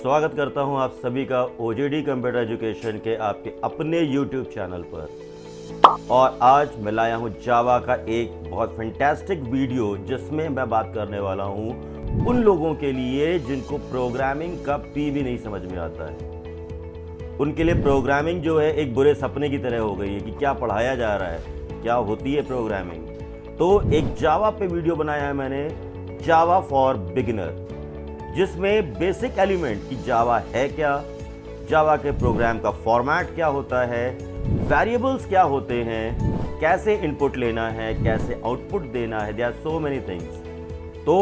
स्वागत करता हूं आप सभी का ओजेडी कंप्यूटर एजुकेशन के आपके अपने यूट्यूब चैनल पर। और आज मैं लाया हूं जावा का एक बहुत फैंटास्टिक वीडियो जिसमें मैं बात करने वाला हूं उन लोगों के लिए जिनको प्रोग्रामिंग का पी भी नहीं समझ में आता है। उनके लिए प्रोग्रामिंग जो है एक बुरे सपने की तरह हो गई है कि क्या पढ़ाया जा रहा है, क्या होती है प्रोग्रामिंग। तो एक जावा पे वीडियो बनाया है मैंने, जावा फॉर बिगिनर, जिसमें बेसिक एलिमेंट कि जावा है क्या, जावा के प्रोग्राम का फॉर्मेट क्या होता है, वेरिएबल्स क्या होते हैं, कैसे इनपुट लेना है, कैसे आउटपुट देना है, there are so many things. तो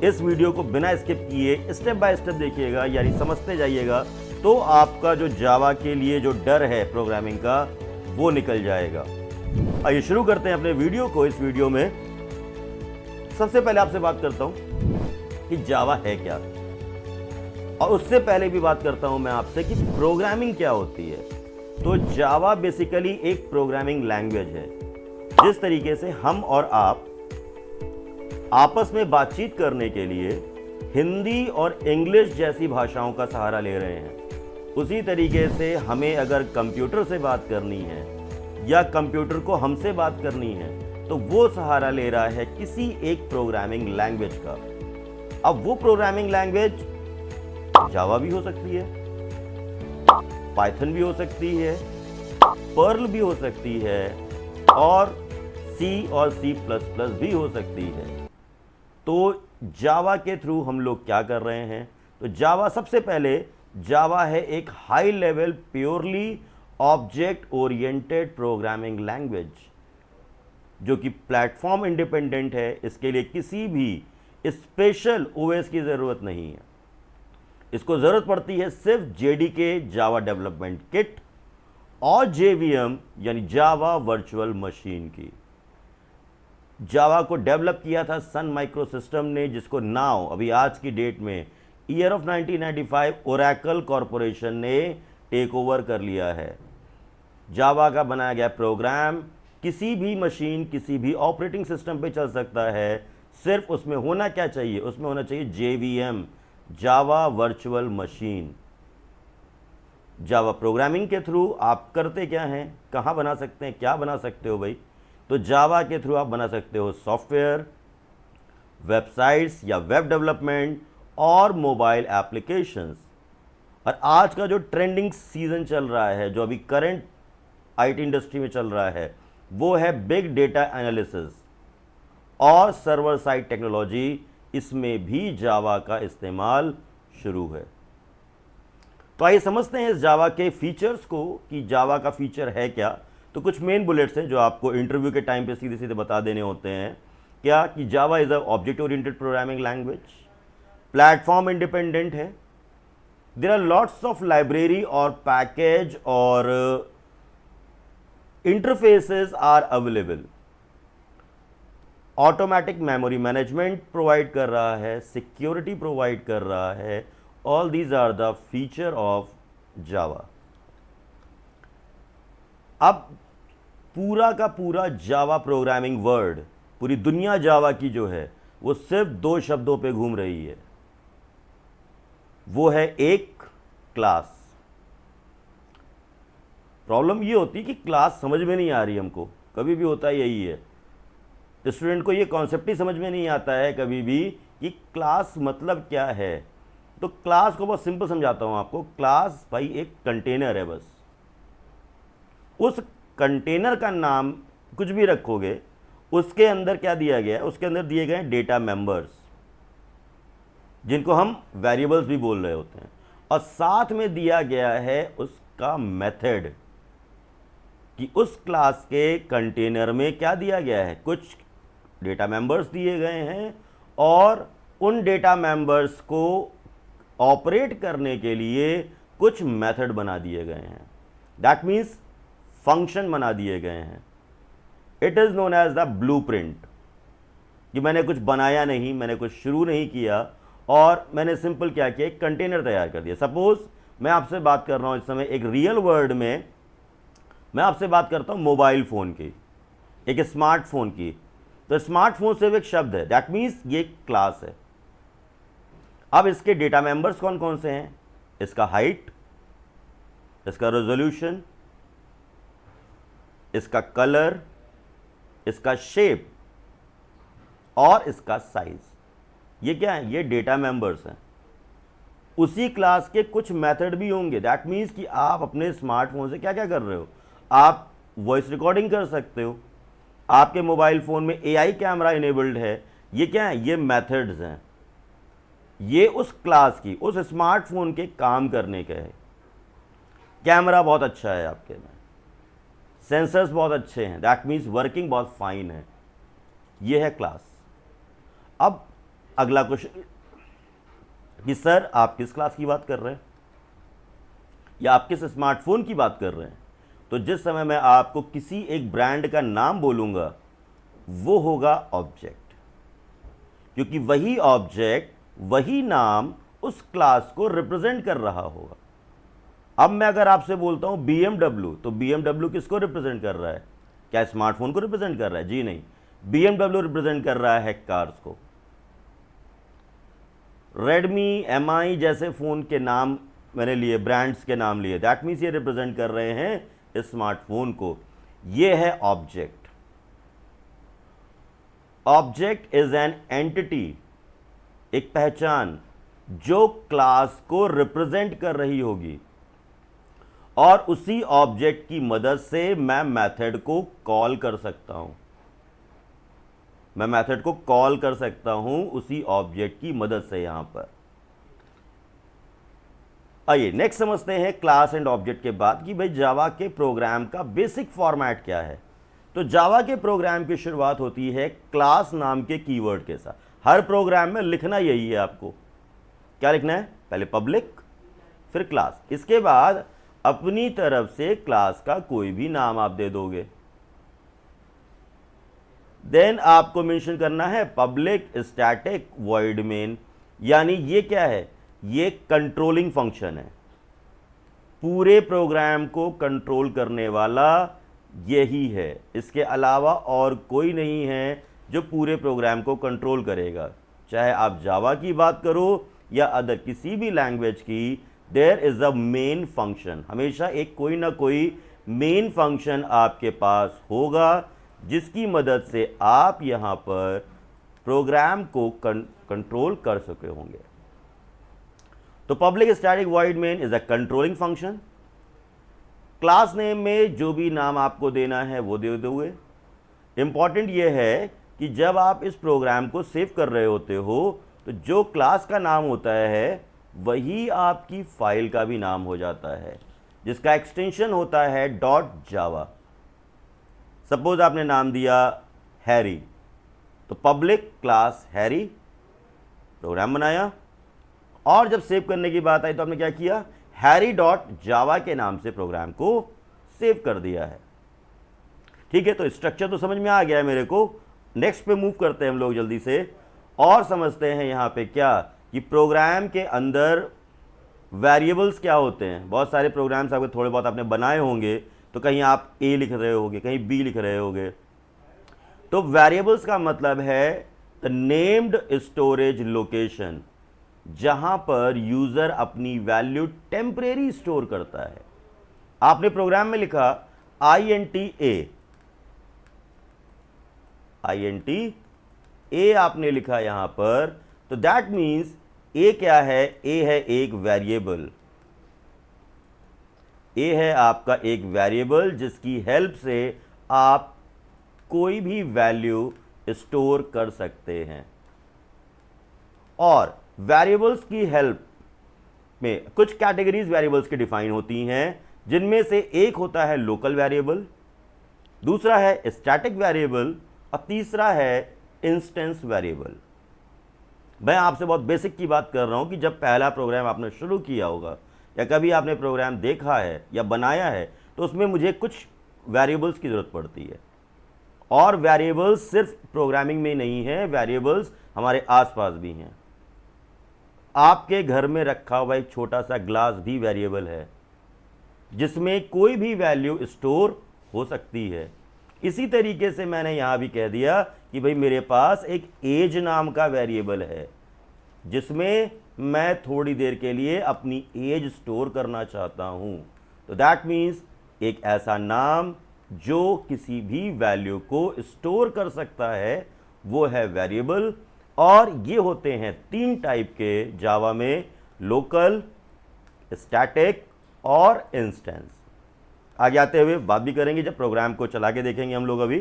इस वीडियो को बिना स्किप किए स्टेप बाय स्टेप देखिएगा, यानी समझते जाइएगा, तो आपका जो जावा के लिए जो डर है प्रोग्रामिंग का वो निकल जाएगा। आइए शुरू करते हैं अपने वीडियो को। इस वीडियो में सबसे पहले आपसे बात करता हूं कि जावा है क्या, और उससे पहले भी बात करता हूं मैं आपसे कि प्रोग्रामिंग क्या होती है। तो जावा बेसिकली एक प्रोग्रामिंग लैंग्वेज है। जिस तरीके से हम और आप आपस में बातचीत करने के लिए हिंदी और इंग्लिश जैसी भाषाओं का सहारा ले रहे हैं, उसी तरीके से हमें अगर कंप्यूटर से बात करनी है या कंप्यूटर को हमसे बात करनी है तो वो सहारा ले रहा है किसी एक प्रोग्रामिंग लैंग्वेज का। अब वो प्रोग्रामिंग लैंग्वेज जावा भी हो सकती है, पाइथन भी हो सकती है, पर्ल भी हो सकती है, और सी और सी प्लस प्लस भी हो सकती है। तो जावा के थ्रू हम लोग क्या कर रहे हैं, तो जावा सबसे पहले जावा है एक high level purely object oriented programming language जो कि प्लेटफॉर्म इंडिपेंडेंट है। इसके लिए किसी भी स्पेशल ओएस की ज़रूरत नहीं है। इसको ज़रूरत पड़ती है सिर्फ जेडीके जावा डेवलपमेंट किट और जेवीएम यानी जावा वर्चुअल मशीन की। जावा को डेवलप किया था सन माइक्रो सिस्टम ने, जिसको नाउ अभी आज की डेट में ईयर ऑफ 1995 ओरेकल कॉरपोरेशन ने टेक ओवर कर लिया है। जावा का बनाया गया प्रोग्राम किसी भी मशीन, किसी भी ऑपरेटिंग सिस्टम पे चल सकता है। सिर्फ उसमें होना क्या चाहिए, उसमें होना चाहिए JVM, Java virtual machine. Java programming के थ्रू आप करते क्या हैं, कहाँ बना सकते हैं, क्या बना सकते हो भाई, तो जावा के थ्रू आप बना सकते हो सॉफ्टवेयर, वेबसाइट्स या वेब डेवलपमेंट और मोबाइल एप्लीकेशंस। और आज का जो ट्रेंडिंग सीजन चल रहा है, जो अभी करंट आईटी इंडस्ट्री में चल रहा है, वो है बिग डेटा एनालिसिस और सर्वर साइड टेक्नोलॉजी। इसमें भी जावा का इस्तेमाल शुरू है। तो आइए समझते हैं इस जावा के फीचर्स को कि जावा का फीचर है क्या। तो कुछ मेन बुलेट्स हैं जो आपको इंटरव्यू के टाइम पे सीधे सीधे बता देने होते हैं। क्या कि Java is a object oriented programming language, platform independent है, there are lots of library और पैकेज और interfaces are available, automatic memory management provide कर रहा है, सिक्योरिटी प्रोवाइड कर रहा है। All these are the feature of Java. अब पूरा का पूरा जावा प्रोग्रामिंग वर्ड, पूरी दुनिया जावा की जो है वो सिर्फ दो शब्दों पे घूम रही है। वो है एक, क्लास। प्रॉब्लम ये होती है कि क्लास समझ में नहीं आ रही हमको, कभी भी होता है यही है। स्टूडेंट को ये कॉन्सेप्ट ही समझ में नहीं आता है कभी भी कि क्लास मतलब क्या है। तो क्लास को बहुत सिंपल समझाता हूं आपको। क्लास भाई एक कंटेनर है, बस उस कंटेनर का नाम कुछ भी रखोगे, उसके अंदर क्या दिया गया है, उसके अंदर दिए गए हैं डेटा मेंबर्स, जिनको हम वेरिएबल्स भी बोल रहे होते हैं, और साथ में दिया गया है उसका मेथड कि उस क्लास के कंटेनर में क्या दिया गया है, कुछ डेटा मेंबर्स दिए गए हैं और उन डेटा मेंबर्स को ऑपरेट करने के लिए कुछ मेथड बना दिए गए हैं। दैट मीन्स फंक्शन बना दिए गए हैं। It is known as the blueprint, कि मैंने कुछ बनाया नहीं, मैंने कुछ शुरू नहीं किया और मैंने सिंपल क्या किया, एक कंटेनर तैयार कर दिया। सपोज मैं आपसे बात कर रहा हूं इस समय एक रियल वर्ल्ड में, मैं आपसे बात करता हूं मोबाइल फ़ोन की, एक स्मार्टफोन की। तो स्मार्टफोन सिर्फ एक शब्द है, दैट मीन्स ये क्लास है। अब इसके डेटा मेंबर्स कौन कौन से हैं, इसका हाइट, इसका रेजोल्यूशन, इसका कलर, इसका शेप और इसका साइज। ये क्या है? ये डेटा मेंबर्स हैं। उसी क्लास के कुछ मेथड भी होंगे। दैट मीन्स कि आप अपने स्मार्टफोन से क्या क्या कर रहे हो। आप वॉइस रिकॉर्डिंग कर सकते हो, आपके मोबाइल फ़ोन में एआई कैमरा इनेबल्ड है। ये क्या है? ये मेथड्स हैं। ये उस क्लास की, उस स्मार्टफोन के काम करने के है। कैमरा बहुत अच्छा है आपके में, सेंसर्स बहुत अच्छे हैं, दैट मीन्स वर्किंग बहुत फाइन है। ये है क्लास। अब अगला क्वेश्चन कि सर आप किस क्लास की बात कर रहे हैं या आप किस स्मार्टफोन की बात कर रहे हैं? तो जिस समय मैं आपको किसी एक ब्रांड का नाम बोलूंगा वो होगा ऑब्जेक्ट, क्योंकि वही ऑब्जेक्ट, वही नाम उस क्लास को रिप्रेजेंट कर रहा होगा। अब मैं अगर आपसे बोलता हूं BMW, तो BMW किसको रिप्रेजेंट कर रहा है? क्या स्मार्टफोन को रिप्रेजेंट कर रहा है? जी नहीं, BMW रिप्रेजेंट कर रहा है कार्स को। रेडमी, MI जैसे फ़ोन के नाम मैंने लिए, ब्रांड्स के नाम लिए, दैट मीन्स ये रिप्रेजेंट कर रहे हैं स्मार्टफोन को। ये है object. Object is an entity, एक पहचान जो क्लास को रिप्रेजेंट कर रही होगी, और उसी ऑब्जेक्ट की मदद से मैं मेथड को कॉल कर सकता हूं। मैं मेथड को कॉल कर सकता हूं उसी ऑब्जेक्ट की मदद से। यहां पर आइए नेक्स्ट समझते हैं क्लास एंड ऑब्जेक्ट के बाद कि भाई जावा के प्रोग्राम का बेसिक फॉर्मेट क्या है। तो जावा के प्रोग्राम की शुरुआत होती है क्लास नाम के कीवर्ड के साथ। हर प्रोग्राम में लिखना यही है आपको। क्या लिखना है? पहले पब्लिक, फिर क्लास, इसके बाद अपनी तरफ से क्लास का कोई भी नाम आप दे दोगे। देन आपको मेंशन करना है पब्लिक स्टैटिक वॉइड मेन, यानी ये क्या है? ये कंट्रोलिंग फंक्शन है। पूरे प्रोग्राम को कंट्रोल करने वाला यही है, इसके अलावा और कोई नहीं है जो पूरे प्रोग्राम को कंट्रोल करेगा। चाहे आप जावा की बात करो या अदर किसी भी लैंग्वेज की, there is a main function. हमेशा एक कोई ना कोई मेन फंक्शन आपके पास होगा जिसकी मदद से आप यहां पर प्रोग्राम को कंट्रोल कर सके होंगे। तो public static void main is a controlling function. Class name में जो भी नाम आपको देना है वो दे दोगे। इंपॉर्टेंट ये है कि जब आप इस प्रोग्राम को सेव कर रहे होते हो तो जो क्लास का नाम होता है वही आपकी फाइल का भी नाम हो जाता है, जिसका एक्सटेंशन होता है .java। सपोज आपने नाम दिया हैरी, तो पब्लिक क्लास हैरी, प्रोग्राम बनाया, और जब सेव करने की बात आई तो आपने क्या किया? हैरी.java के नाम से प्रोग्राम को सेव कर दिया है। ठीक है, तो स्ट्रक्चर तो समझ में आ गया है मेरे को। नेक्स्ट पे मूव करते हैं हम लोग जल्दी से और समझते हैं यहां पे क्या कि प्रोग्राम के अंदर वेरिएबल्स क्या होते हैं। बहुत सारे प्रोग्राम्स आपके थोड़े बहुत आपने बनाए होंगे, तो कहीं आप ए लिख रहे होगे, कहीं बी लिख रहे होगे। तो वेरिएबल्स का मतलब है द नेम्ड स्टोरेज लोकेशन, जहां पर यूजर अपनी वैल्यू टेम्परेरी स्टोर करता है। आपने प्रोग्राम में लिखा INT आपने लिखा यहां पर, तो दैट मीन्स ए क्या है? ए है एक वेरिएबल। ए है आपका एक वेरिएबल जिसकी हेल्प से आप कोई भी वैल्यू स्टोर कर सकते हैं। और वेरिएबल्स की हेल्प में कुछ कैटेगरीज वेरिएबल्स की डिफाइन होती हैं, जिनमें से एक होता है लोकल वेरिएबल, दूसरा है स्टैटिक वेरिएबल और तीसरा है इंस्टेंस वेरिएबल। मैं आपसे बहुत बेसिक की बात कर रहा हूं कि जब पहला प्रोग्राम आपने शुरू किया होगा या कभी आपने प्रोग्राम देखा है या बनाया है, तो उसमें मुझे कुछ वेरिएबल्स की ज़रूरत पड़ती है। और वेरिएबल्स सिर्फ प्रोग्रामिंग में नहीं है, वेरिएबल्स हमारे आसपास भी हैं। आपके घर में रखा हुआ एक छोटा सा ग्लास भी वेरिएबल है, जिसमें कोई भी वैल्यू स्टोर हो सकती है। इसी तरीके से मैंने यहां भी कह दिया कि भाई मेरे पास एक एज नाम का वेरिएबल है। जिसमें मैं थोड़ी देर के लिए अपनी एज स्टोर करना चाहता हूं। तो दैट मीन्स एक ऐसा नाम जो किसी भी वैल्यू को स्टोर कर सकता है वो है वेरिएबल। और ये होते हैं 3 टाइप के जावा में, लोकल, स्टैटिक और इंस्टेंस। आगे आते हुए बात भी करेंगे जब प्रोग्राम को चला के देखेंगे हम लोग। अभी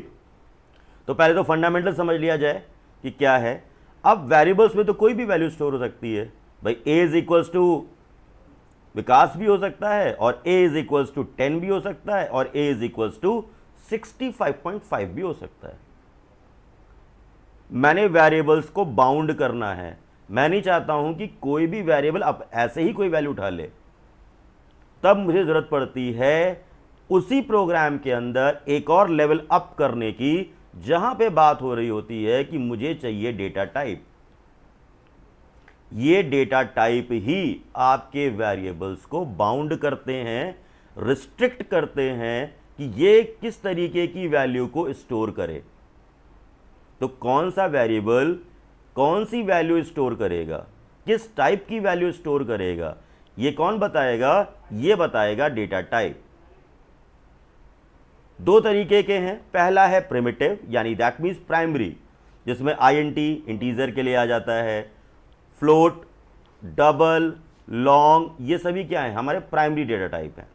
तो पहले तो फंडामेंटल समझ लिया जाए कि क्या है। अब वेरिएबल्स में तो कोई भी वैल्यू स्टोर हो सकती है भाई। ए इज इक्वल्स टू विकास भी हो सकता है, और ए इज इक्वल्स टू 10 भी हो सकता है, और ए इज इक्वल्स टू 65.5 भी हो सकता है। मैंने वेरिएबल्स को बाउंड करना है। मैं नहीं चाहता हूं कि कोई भी वेरिएबल अब ऐसे ही कोई वैल्यू उठा ले। तब मुझे जरूरत पड़ती है उसी प्रोग्राम के अंदर एक और लेवल अप करने की, जहां पे बात हो रही होती है कि मुझे चाहिए डेटा टाइप। ये डेटा टाइप ही आपके वेरिएबल्स को बाउंड करते हैं, रिस्ट्रिक्ट करते हैं कि ये किस तरीके की वैल्यू को स्टोर करे। तो कौन सा वेरिएबल कौन सी वैल्यू स्टोर करेगा, किस टाइप की वैल्यू स्टोर करेगा, ये कौन बताएगा? ये बताएगा डेटा टाइप। 2 तरीके के हैं। पहला है प्रिमिटिव, यानी दैट मीन्स प्राइमरी, जिसमें आईएनटी इंटीजर के लिए आ जाता है, फ्लोट, डबल, लॉन्ग, ये सभी क्या है? हमारे प्राइमरी डेटा टाइप है।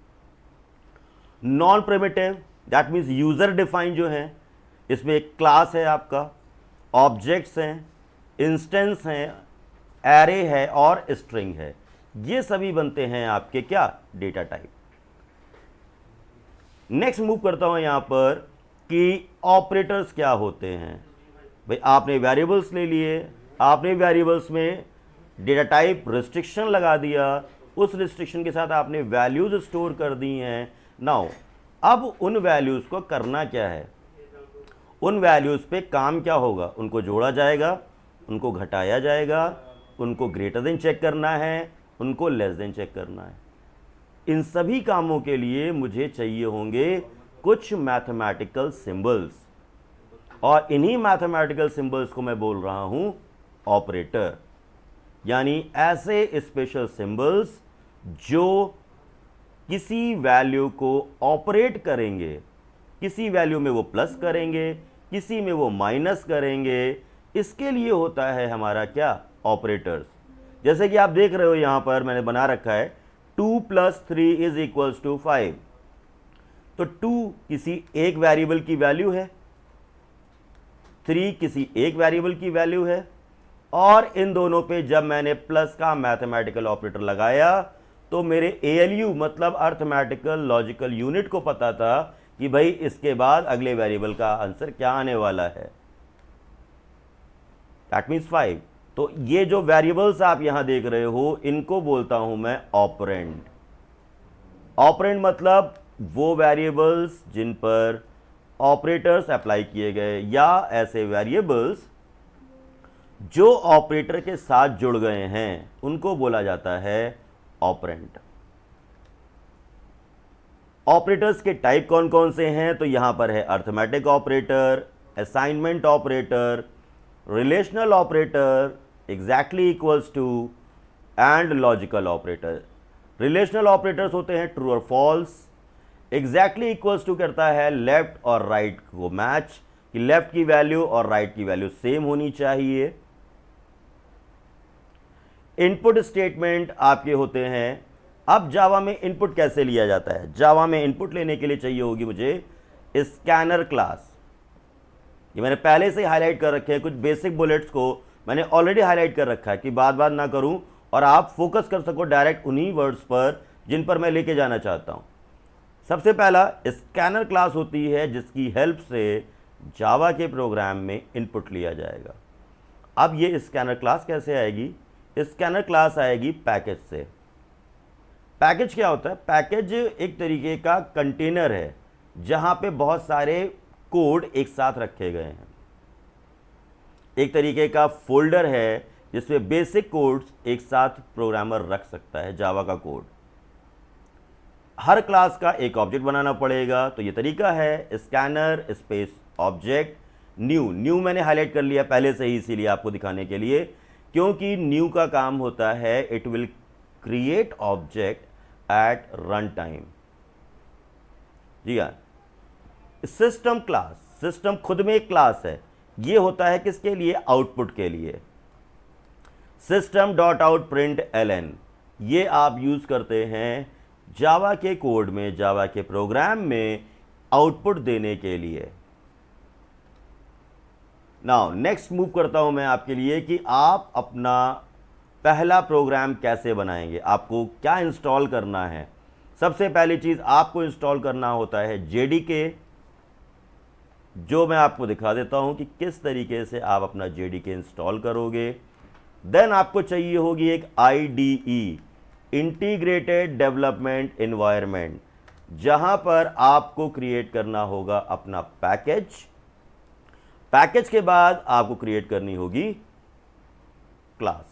Non primitive that means user define जो है, इसमें एक क्लास है आपका, ऑब्जेक्ट्स हैं, इंस्टेंस हैं, एरे है और स्ट्रिंग है। ये सभी बनते हैं आपके क्या? Data type. नेक्स्ट मूव करता हूं यहां पर कि ऑपरेटर्स क्या होते हैं। भाई आपने वेरिएबल्स ले लिए, आपने वेरिएबल्स में डेटा टाइप रिस्ट्रिक्शन लगा दिया, उस रिस्ट्रिक्शन के साथ आपने वैल्यूज स्टोर कर दी हैं। नाउ अब उन वैल्यूज को करना क्या है? उन वैल्यूज पे काम क्या होगा? उनको जोड़ा जाएगा, उनको घटाया जाएगा, उनको ग्रेटर देन चेक करना है, उनको लेस देन चेक करना है। इन सभी कामों के लिए मुझे चाहिए होंगे कुछ मैथमेटिकल सिंबल्स, और इन्हीं मैथमेटिकल सिंबल्स को मैं बोल रहा हूं ऑपरेटर, यानी ऐसे स्पेशल सिंबल्स जो किसी वैल्यू को ऑपरेट करेंगे। किसी वैल्यू में वो प्लस करेंगे, किसी में वो माइनस करेंगे। इसके लिए होता है हमारा क्या? ऑपरेटर्स। जैसे कि आप देख रहे हो यहां पर मैंने बना रखा है 2 + 3 = 5। तो 2 किसी एक वेरिएबल की वैल्यू है, 3 किसी एक वेरिएबल की वैल्यू है, और इन दोनों पे जब मैंने प्लस का मैथमेटिकल ऑपरेटर लगाया तो मेरे ALU मतलब अर्थमेटिकल लॉजिकल यूनिट को पता था कि भाई इसके बाद अगले वेरिएबल का आंसर क्या आने वाला है। That means 5। तो ये जो वेरिएबल्स आप यहां देख रहे हो, इनको बोलता हूं मैं ऑपरेंड। ऑपरेंड मतलब वो वेरिएबल्स जिन पर ऑपरेटर्स अप्लाई किए गए, या ऐसे वेरिएबल्स जो ऑपरेटर के साथ जुड़ गए हैं, उनको बोला जाता है ऑपरेंड। ऑपरेटर्स के टाइप कौन कौन से हैं? तो यहां पर है arithmetic operator, assignment operator, relational operator, exactly equals to and logical operator. Relational operators होते हैं ट्रू और फॉल्स। एग्जैक्टली इक्वल्स टू करता है लेफ्ट और राइट को मैच, कि लेफ्ट की वैल्यू और राइट की वैल्यू सेम होनी चाहिए। इनपुट स्टेटमेंट आपके होते हैं। अब जावा में इनपुट कैसे लिया जाता है? जावा में इनपुट लेने के लिए चाहिए होगी मुझे स्कैनर क्लास। ये मैंने पहले से हाईलाइट कर रखे हैं, कुछ बेसिक बुलेट्स को मैंने ऑलरेडी हाईलाइट कर रखा है कि बात बात ना करूं और आप फोकस कर सको डायरेक्ट उन्हीं वर्ड्स पर जिन पर मैं लेके जाना चाहता हूं। सबसे पहला स्कैनर क्लास होती है, जिसकी हेल्प से जावा के प्रोग्राम में इनपुट लिया जाएगा। अब ये स्कैनर क्लास कैसे आएगी? स्कैनर क्लास आएगी पैकेज से। पैकेज क्या होता है? पैकेज एक तरीके का कंटेनर है जहां पे बहुत सारे कोड एक साथ रखे गए हैं। एक तरीके का फोल्डर है जिसमें बेसिक कोड्स एक साथ प्रोग्रामर रख सकता है, जावा का कोड। हर क्लास का एक ऑब्जेक्ट बनाना पड़ेगा, तो ये तरीका है scanner space object new. New मैंने हाईलाइट कर लिया पहले से ही, इसीलिए आपको दिखाने के लिए क्योंकि न्यू का काम होता है it will create object at run time. जी हाँ, सिस्टम क्लास, सिस्टम खुद में एक क्लास है। ये होता है किसके लिए? आउटपुट के लिए। System dot out print ln, ये आप यूज करते हैं जावा के कोड में, जावा के प्रोग्राम में आउटपुट देने के लिए। नाउ नेक्स्ट मूव करता हूं मैं आपके लिए कि आप अपना पहला प्रोग्राम कैसे बनाएंगे, आपको क्या इंस्टॉल करना है। सबसे पहली चीज आपको इंस्टॉल करना होता है जेडीके, जो मैं आपको दिखा देता हूं कि किस तरीके से आप अपना जेडीके इंस्टॉल करोगे। देन आपको चाहिए होगी एक आईडीई, इंटीग्रेटेड डेवलपमेंट एनवायरनमेंट, जहां पर आपको क्रिएट करना होगा अपना पैकेज। पैकेज के बाद आपको क्रिएट करनी होगी क्लास।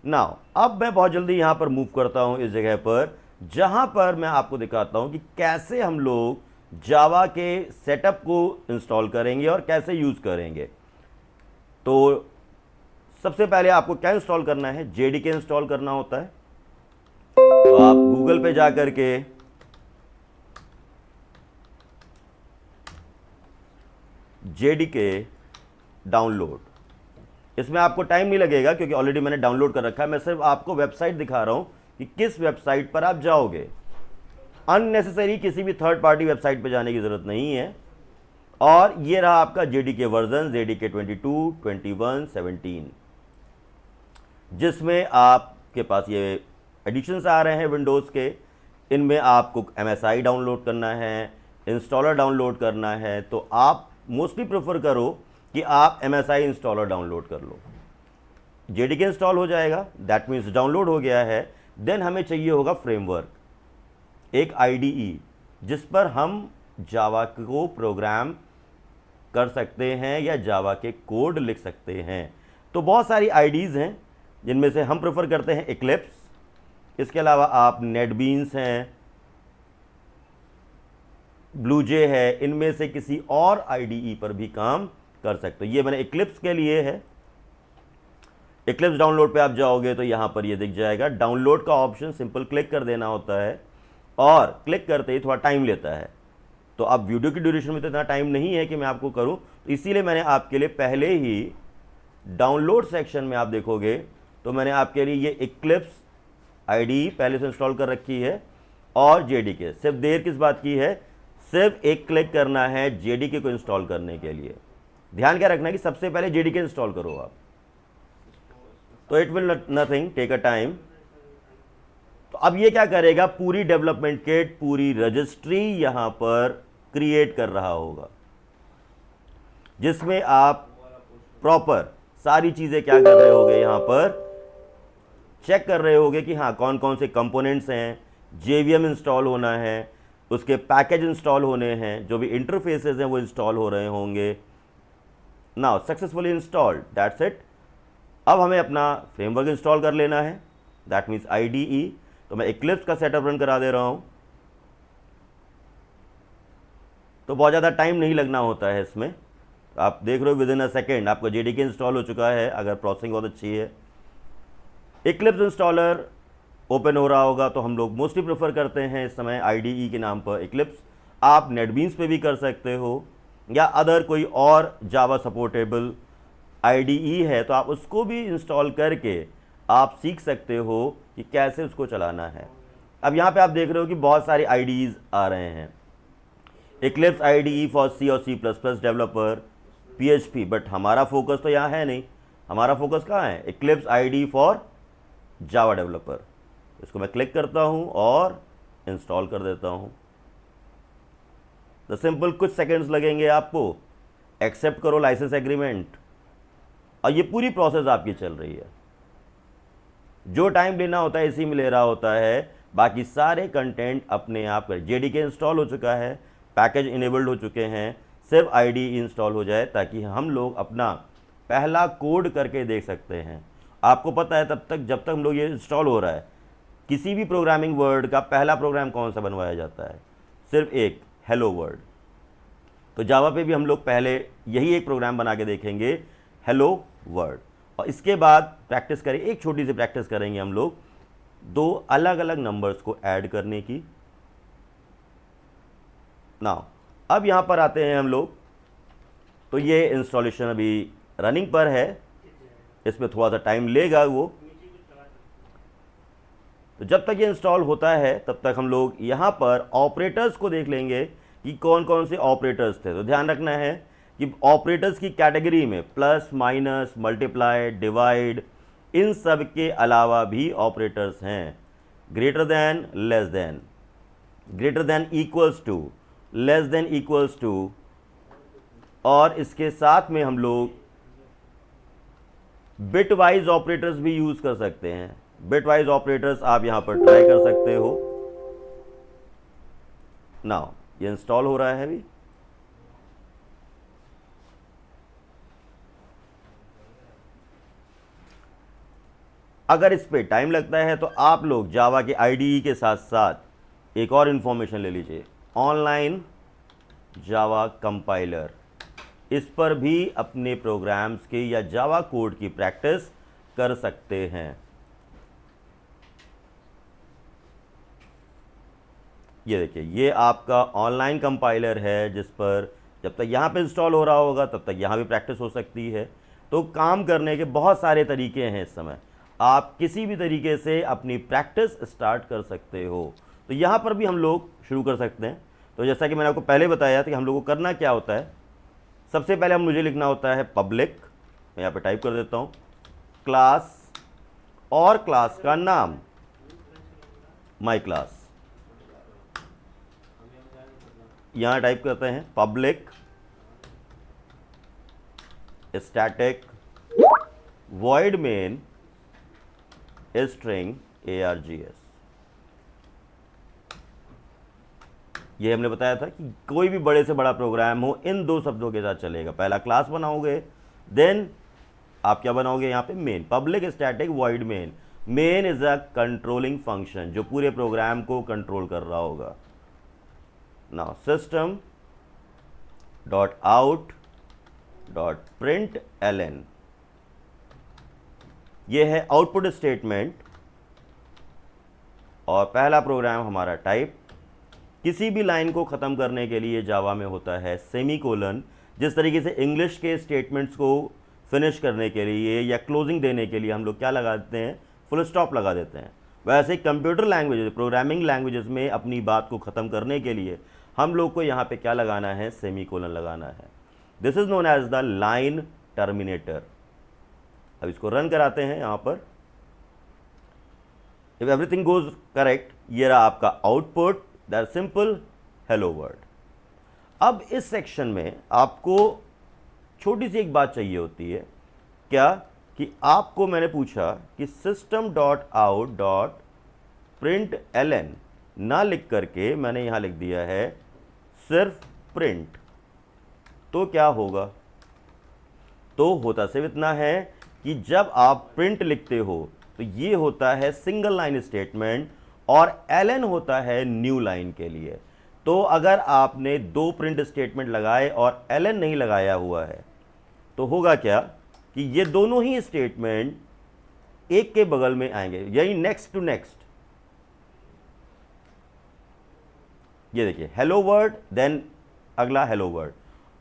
नाउ अब मैं बहुत जल्दी यहां पर मूव करता हूं इस जगह पर जहां पर मैं आपको दिखाता हूं कि कैसे हम लोग जावा के सेटअप को इंस्टॉल करेंगे और कैसे यूज करेंगे। तो सबसे पहले आपको क्या इंस्टॉल करना है? जेडीके इंस्टॉल करना होता है। तो आप गूगल पे जाकर के जेडीके डाउनलोड, इसमें आपको टाइम नहीं लगेगा क्योंकि ऑलरेडी मैंने डाउनलोड कर रखा है। मैं सिर्फ आपको वेबसाइट दिखा रहा हूं कि किस वेबसाइट पर आप जाओगे। अननेसेसरी किसी भी थर्ड पार्टी वेबसाइट पर जाने की जरूरत नहीं है। और ये रहा आपका जेडीके वर्जन, जेडीके 22, 21, 17, जिसमें आपके पास ये एडिशंस आ रहे हैं विंडोज़ के। इनमें आपको MSI डाउनलोड करना है, इंस्टॉलर डाउनलोड करना है। तो आप मोस्टली प्रेफर करो कि आप MSI इंस्टॉलर डाउनलोड कर लो। जेडीके इंस्टॉल हो जाएगा, दैट मीन्स डाउनलोड हो गया है। देन हमें चाहिए होगा फ्रेमवर्क, एक आईडीई, जिस पर हम जावा को प्रोग्राम कर सकते हैं या जावा के कोड लिख सकते हैं। तो बहुत सारी आईडीज़ हैं जिनमें से हम प्रेफर करते हैं इक्लिप्स। इसके अलावा आप नेटबीन्स हैं, ब्लूजे है, इनमें से किसी और आईडीई पर भी काम कर सकते हो। ये मैंने इक्लिप्स के लिए है। इक्लिप्स डाउनलोड पे आप जाओगे तो यहाँ पर ये दिख जाएगा डाउनलोड का ऑप्शन, सिंपल क्लिक कर देना होता है और क्लिक करते ही थोड़ा टाइम लेता है। तो अब वीडियो की ड्यूरेशन में तो इतना टाइम नहीं है कि मैं आपको करूं, तो इसीलिए मैंने आपके लिए पहले ही डाउनलोड सेक्शन में आप देखोगे तो मैंने आपके लिए ये इक्लिप्स आईडी पहले से इंस्टॉल कर रखी है और जेडीके। सिर्फ देर किस बात की है, सिर्फ एक क्लिक करना है जेडीके को इंस्टॉल करने के लिए। ध्यान क्या रखना है कि सबसे पहले जेडीके इंस्टॉल करो आप, तो it will nothing take a time. तो अब ये क्या करेगा, पूरी डेवलपमेंट किट, पूरी रजिस्ट्री यहां पर क्रिएट कर रहा होगा, जिसमें आप प्रॉपर सारी चीजें क्या कर रहे होगे, यहां पर चेक कर रहे होगे कि हाँ कौन कौन से कंपोनेंट्स हैं, जेवीएम इंस्टॉल होना है, उसके पैकेज इंस्टॉल होने हैं, जो भी इंटरफेसेस हैं वो इंस्टॉल हो रहे होंगे। Now successfully installed, that's it. अब हमें अपना फ्रेमवर्क इंस्टॉल कर लेना है, दैट मीन्स आईडीई। तो मैं इक्लिप्स का सेटअप रन करा दे रहा हूं। तो बहुत ज़्यादा टाइम नहीं लगना होता है इसमें। आप देख रहे हो विद इन अ सेकेंड आपका जेडीके इंस्टॉल हो चुका है, अगर प्रोसेसिंग बहुत अच्छी है। इक्लिप्स इंस्टॉलर ओपन हो रहा होगा, तो हम लोग मोस्टली प्रेफर करते हैं इस समय आईडीई के नाम पर इक्लिप्स। आप नेटबीन्स पे भी कर सकते हो या अदर कोई और जावा सपोर्टेबल आईडीई है तो आप उसको भी इंस्टॉल करके आप सीख सकते हो कि कैसे उसको चलाना है। अब यहाँ पे आप देख रहे हो कि बहुत सारे आईडीईज आ रहे हैं। इक्लिप्स आईडीई फॉर सी और C++ डेवलपर, PHP, बट हमारा फोकस तो यहाँ है नहीं। हमारा फोकस कहाँ है, Eclipse IDE for Java developer. इसको मैं क्लिक करता हूँ और इंस्टॉल कर देता हूँ। द सिंपल कुछ सेकेंड्स लगेंगे आपको, एक्सेप्ट करो लाइसेंस एग्रीमेंट, और ये पूरी प्रोसेस आपकी चल रही है। जो टाइम लेना होता है इसी में ले रहा होता है, बाकी सारे कंटेंट अपने आप कर। जेडीके इंस्टॉल हो चुका है, पैकेज इनेबल्ड हो चुके हैं, सिर्फ आईडीई इंस्टॉल हो जाए ताकि हम लोग अपना पहला कोड करके देख सकते हैं। आपको पता है तब तक जब तक हम लोग ये इंस्टॉल हो रहा है, किसी भी प्रोग्रामिंग वर्ड का पहला प्रोग्राम कौन सा बनवाया जाता है, सिर्फ एक हेलो वर्ड। तो जावा पे भी हम लोग पहले यही एक प्रोग्राम बना के देखेंगे, हेलो वर्ल्ड, और इसके बाद प्रैक्टिस करें, एक छोटी सी प्रैक्टिस करेंगे हम लोग दो अलग अलग नंबर्स को ऐड करने की। नाउ अब यहां पर आते हैं हम लोग, तो ये इंस्टॉलेशन अभी रनिंग पर है, इसमें थोड़ा सा टाइम लेगा वो, तो जब तक ये इंस्टॉल होता है तब तक हम लोग यहाँ पर ऑपरेटर्स को देख लेंगे कि कौन कौन से ऑपरेटर्स थे। तो ध्यान रखना है कि ऑपरेटर्स की कैटेगरी में प्लस, माइनस, मल्टीप्लाई, डिवाइड, इन सब के अलावा भी ऑपरेटर्स हैं। Greater than, less than, greater than equals to, less than equals to, और इसके साथ में हम लोग बिट वाइज ऑपरेटर्स भी यूज कर सकते हैं। बिट वाइज ऑपरेटर्स आप यहां पर ट्राई कर सकते हो। नाउ ये इंस्टॉल हो रहा है अभी। अगर इस पे टाइम लगता है तो आप लोग जावा के आईडीई के साथ साथ एक और इंफॉर्मेशन ले लीजिए, ऑनलाइन जावा कंपाइलर, इस पर भी अपने प्रोग्राम्स की या जावा कोड की प्रैक्टिस कर सकते हैं। ये देखिए, ये आपका ऑनलाइन कंपाइलर है जिस पर जब तक यहाँ पे इंस्टॉल हो रहा होगा तब तक यहाँ भी प्रैक्टिस हो सकती है। तो काम करने के बहुत सारे तरीके हैं इस समय, आप किसी भी तरीके से अपनी प्रैक्टिस स्टार्ट कर सकते हो। तो यहाँ पर भी हम लोग शुरू कर सकते हैं। तो जैसा कि मैंने आपको पहले बताया था कि हम लोग को करना क्या होता है, सबसे पहले मुझे लिखना होता है पब्लिक, मैं यहाँ पे टाइप कर देता हूँ, क्लास और क्लास का नाम माई क्लास, यहाँ टाइप करते हैं public static void main string args। ये हमने बताया था कि कोई भी बड़े से बड़ा प्रोग्राम हो इन दो शब्दों के साथ चलेगा। पहला क्लास बनाओगे, देन आप क्या बनाओगे यहाँ पे main, public static void main. Main is a controlling function जो पूरे प्रोग्राम को कंट्रोल कर रहा होगा। Now system dot out dot print ln, ये है आउटपुट स्टेटमेंट, और पहला प्रोग्राम हमारा टाइप। किसी भी लाइन को ख़त्म करने के लिए जावा में होता है सेमीकोलन। जिस तरीके से इंग्लिश के स्टेटमेंट्स को फिनिश करने के लिए या क्लोजिंग देने के लिए हम लोग क्या लगा देते हैं, फुल स्टॉप लगा देते हैं, वैसे कंप्यूटर लैंग्वेज, प्रोग्रामिंग लैंग्वेजेस में अपनी बात को ख़त्म करने के लिए हम लोग को यहाँ पे क्या लगाना है, सेमीकोलन लगाना है। This is known as the line terminator. अब इसको रन कराते हैं यहाँ पर। इफ एवरीथिंग गोज करेक्ट, ये रहा आपका output, that simple hello world. अब इस सेक्शन में आपको छोटी सी एक बात चाहिए होती है, क्या कि आपको मैंने पूछा कि system dot out dot print ln ना लिख करके मैंने यहां लिख दिया है सिर्फ प्रिंट, तो क्या होगा? तो होता सिर्फ इतना है कि जब आप प्रिंट लिखते हो तो ये होता है सिंगल लाइन स्टेटमेंट और ln होता है न्यू लाइन के लिए। तो अगर आपने दो प्रिंट स्टेटमेंट लगाए और ln नहीं लगाया हुआ है तो होगा क्या कि ये दोनों ही स्टेटमेंट एक के बगल में आएंगे, यानी नेक्स्ट टू नेक्स्ट। ये देखिए हेलो वर्ड, देन अगला हेलो वर्ड,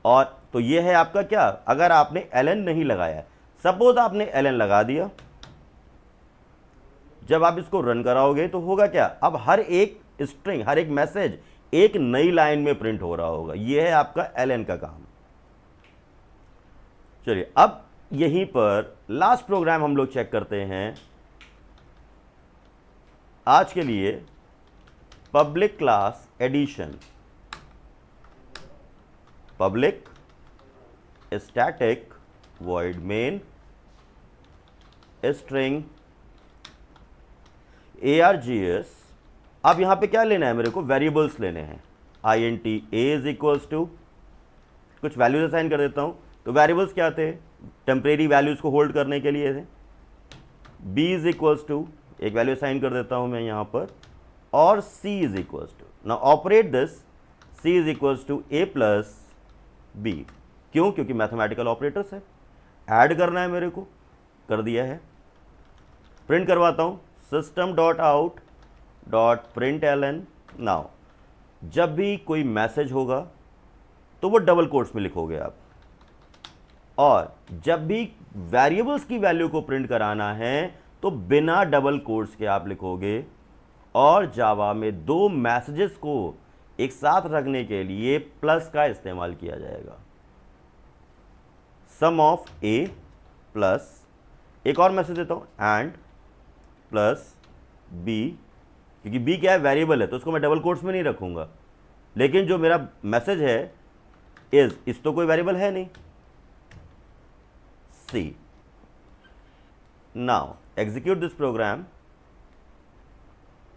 और तो ये है आपका क्या, अगर आपने ln नहीं लगाया, सपोज आपने ln लगा दिया, जब आप इसको रन कराओगे तो होगा क्या, अब हर एक स्ट्रिंग, हर एक मैसेज एक नई लाइन में प्रिंट हो रहा होगा। यह है आपका ln का काम। चलिए अब यहीं पर लास्ट प्रोग्राम हम लोग चेक करते हैं आज के लिए, public class addition, public static void main string args। अब यहां पे क्या लेना है मेरे को, वेरिएबल्स लेने हैं। int a is equals to, कुछ वैल्यूज असाइन कर देता हूं। तो वेरिएबल्स क्या थे, टेम्परेरी वैल्यूज को होल्ड करने के लिए थे। b इज इक्वल्स टू, एक वैल्यू असाइन कर देता हूं मैं यहां पर, और c is equals to. Now operate this, c is equals to a plus B. क्यों? क्योंकि मैथमेटिकल ऑपरेटर्स है, ऐड करना है मेरे को, कर दिया है। प्रिंट करवाता हूं system dot out dot print L N. Now जब भी कोई मैसेज होगा तो वो डबल कोट्स में लिखोगे आप, और जब भी वेरिएबल्स की वैल्यू को प्रिंट कराना है तो बिना डबल कोट्स के आप लिखोगे। और जावा में दो मैसेजेस को एक साथ रखने के लिए प्लस का इस्तेमाल किया जाएगा। सम ऑफ ए प्लस, एक और मैसेज देता हूं, एंड प्लस बी, क्योंकि बी क्या है, वेरिएबल है, तो उसको मैं डबल कोट्स में नहीं रखूंगा। लेकिन जो मेरा मैसेज है इस तो कोई वेरिएबल है नहीं। See, now execute this program.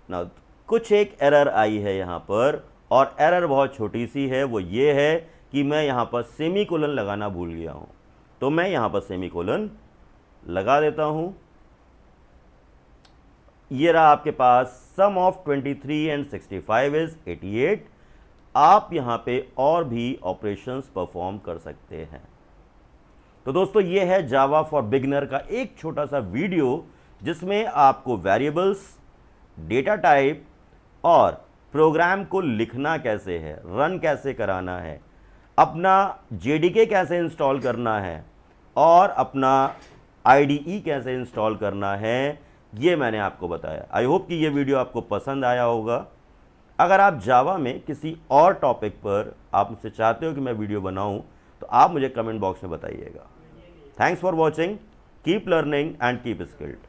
Now कुछ एक एरर आई है यहां पर, और एरर बहुत छोटी सी है, वो ये है कि मैं यहां पर सेमीकोलन लगाना भूल गया हूं। तो मैं यहां पर सेमीकोलन लगा देता हूं। ये रहा आपके पास सम ऑफ 23 एंड 65 इज 88। आप यहां पे और भी ऑपरेशंस परफॉर्म कर सकते हैं। तो दोस्तों ये है जावा फॉर बिगिनर का एक छोटा सा वीडियो, जिसमें आपको वेरिएबल्स, डेटा टाइप और प्रोग्राम को लिखना कैसे है, रन कैसे कराना है, अपना जेडीके कैसे इंस्टॉल करना है और अपना आईडीई कैसे इंस्टॉल करना है, ये मैंने आपको बताया। आई होप कि ये वीडियो आपको पसंद आया होगा। अगर आप जावा में किसी और टॉपिक पर आप मुझसे चाहते हो कि मैं वीडियो बनाऊं, तो आप मुझे कमेंट बॉक्स में बताइएगा। Thanks for watching, keep learning and keep skilled.